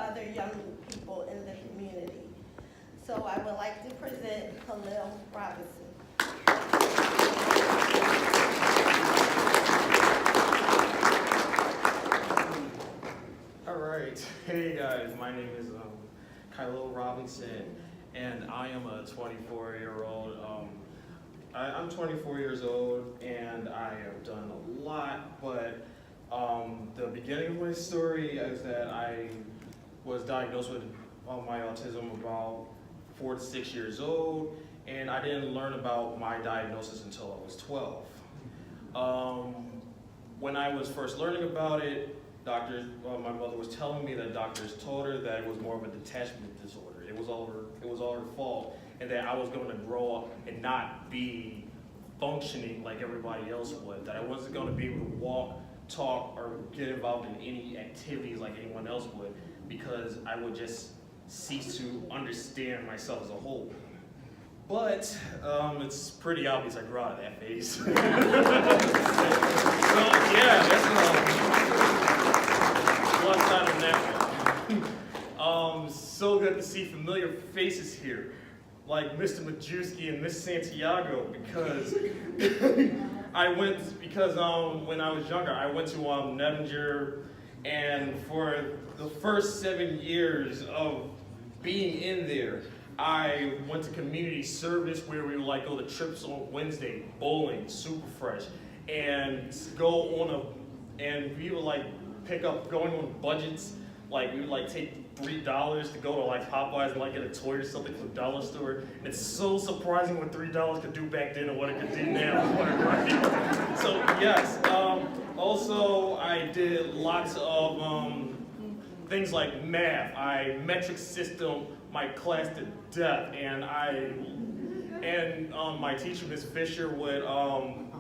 other young people in the community. So I would like to present Khalil Robinson. All right. Hey guys, my name is Khalil Robinson, and I am a 24-year-old. I'm 24 years old, and I have done a lot, but the beginning of my story is that I was diagnosed with my autism about 4 to 6 years old, and I didn't learn about my diagnosis until I was 12. When I was first learning about it, my mother was telling me that doctors told her that it was more of a detachment disorder. It was all her fault, and that I was going to grow up and not be functioning like everybody else would. That I wasn't going to be able to walk, talk, or get involved in any activities like anyone else would, because I would just cease to understand myself as a whole. But it's pretty obvious I grew out of that phase. So yeah, that's one side of that one. So good to see familiar faces here, like Mr. Majewski and Miss Santiago, because when I was younger, I went to Nettinger, and for the first 7 years of being in there, I went to community service where we would like go to trips on Wednesday, bowling, super fresh, and and we would like pick up going on budgets. Like we would like take $3 to go to like Popeyes and like get a toy or something from the dollar store. And it's so surprising what $3 could do back then and what it could do now. Right? So yes, also I did lots of things like math. I metric system my class to death, and my teacher, Miss Fisher, would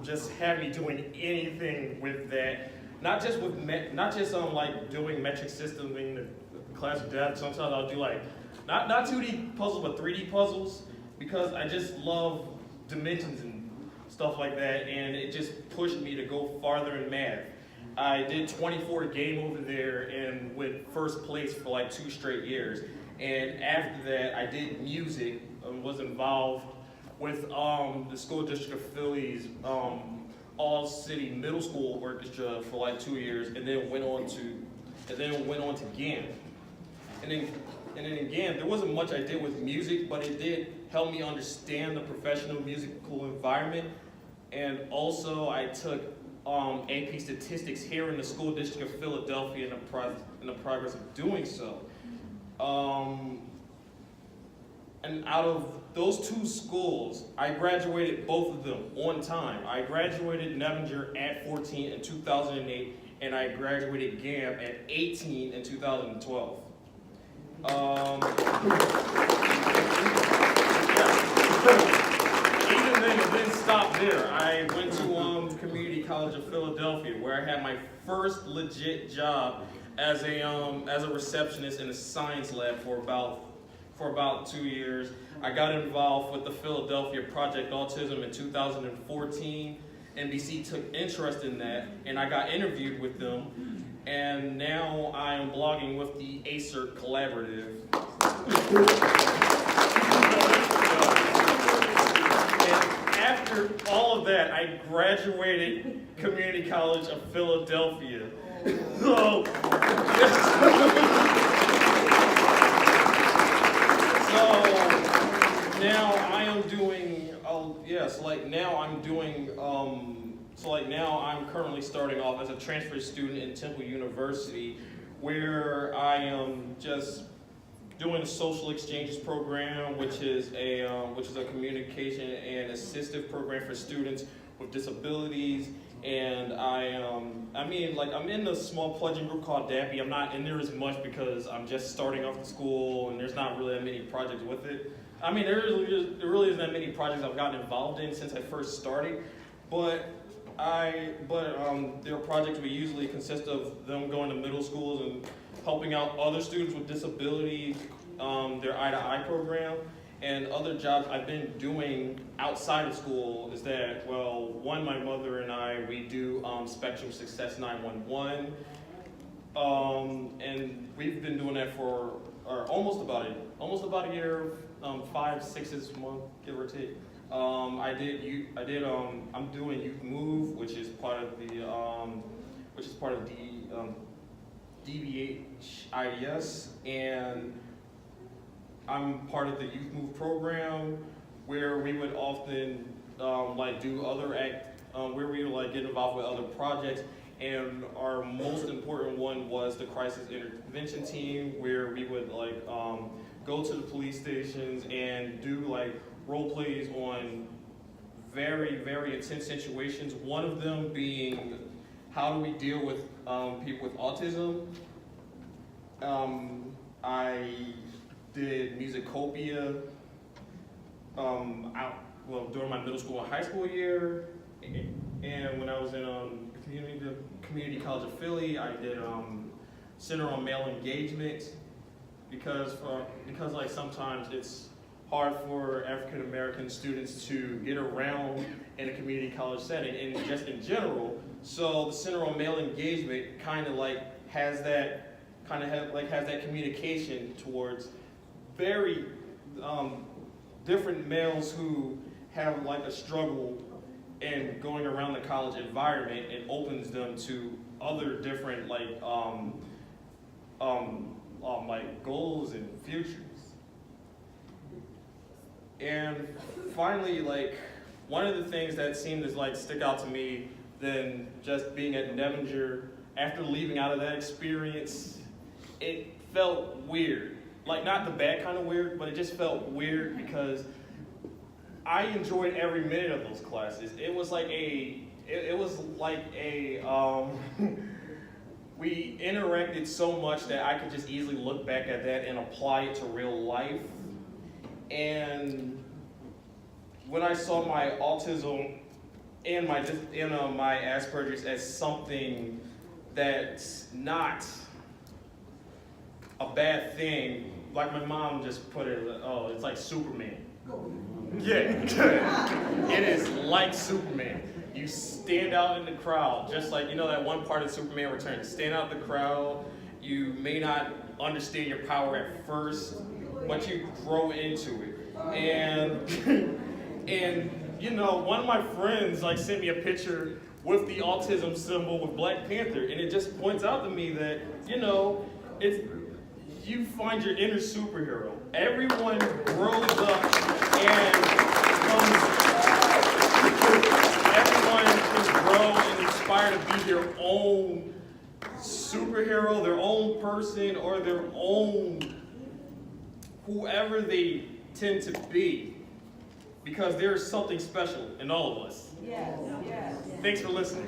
just have me doing anything with that. Not just like doing metric system in the class of death. Sometimes I'll do like not 2D puzzles but 3D puzzles, because I just love dimensions and stuff like that, and it just pushed me to go farther in math. I did 24 game over there and went first place for like 2 straight years. And after that, I did music, was involved with the school district of Philly's all-city middle school orchestra for like 2 years, and then went on to GAM. And then again, there wasn't much I did with music, but it did help me understand the professional musical environment. And also, I took AP Statistics here in the school district of Philadelphia in the progress of doing so. And out of those 2 schools, I graduated both of them on time. I graduated Nettinger at 14 in 2008, and I graduated GAM at 18 in 2012. Even then, it didn't stop there. I went to Community College of Philadelphia, where I had my first legit job as a receptionist in a science lab for about 2 years. I got involved with the Philadelphia Project Autism in 2014. NBC took interest in that, and I got interviewed with them. And now I am blogging with the ACER Collaborative. And after all of that, I graduated Community College of Philadelphia. So now I am doing, now I'm currently starting off as a transfer student in Temple University, where I am just doing a social exchanges program, which is a communication and assistive program for students with disabilities. And I'm in a small pledging group called DAPI. I'm not in there as much because I'm just starting off the school, and there's not really that many projects with it. I mean, there really isn't that many projects I've gotten involved in since I first started, but their projects we usually consist of them going to middle schools and helping out other students with disabilities, their Eye-to-Eye program. And other jobs I've been doing outside of school is that, well, one, my mother and I, we do Spectrum Success 911. And we've been doing that for almost about a year, 5, 6 month, give or take. I'm doing Youth Move, which is part of the DBHIDS, and I'm part of the Youth Move program, where we would often do other where we would get involved with other projects. And our most important one was the crisis intervention team, where we would go to the police stations and do role plays on very, very intense situations. One of them being, how do we deal with people with autism? I did Musicopia during my middle school and high school year, and when I was in community college of Philly, I did Center on Male Engagement, because sometimes it's hard for African American students to get around in a community college setting, and just in general. So the Center on Male Engagement has that communication towards very different males who have a struggle in going around the college environment, and opens them to other different goals and futures. And finally, one of the things that seemed to stick out to me than just being at Nevinger, after leaving out of that experience, it felt weird. Not the bad kind of weird, but it just felt weird because I enjoyed every minute of those classes. It was we interacted so much that I could just easily look back at that and apply it to real life. And when I saw my autism and my Aspergers as something that's not a bad thing, like my mom just put it, oh, it's like Superman. Yeah, it is like Superman. You stand out in the crowd, just like, that one part of Superman Returns. Stand out in the crowd. You may not understand your power at first, but you grow into it. And one of my friends sent me a picture with the autism symbol with Black Panther, and it just points out to me that you find your inner superhero. Everyone grows up and everyone can grow and aspire to be their own superhero, their own person, or their own whoever they tend to be, because there is something special in all of us. Yes, yes. Thanks for listening.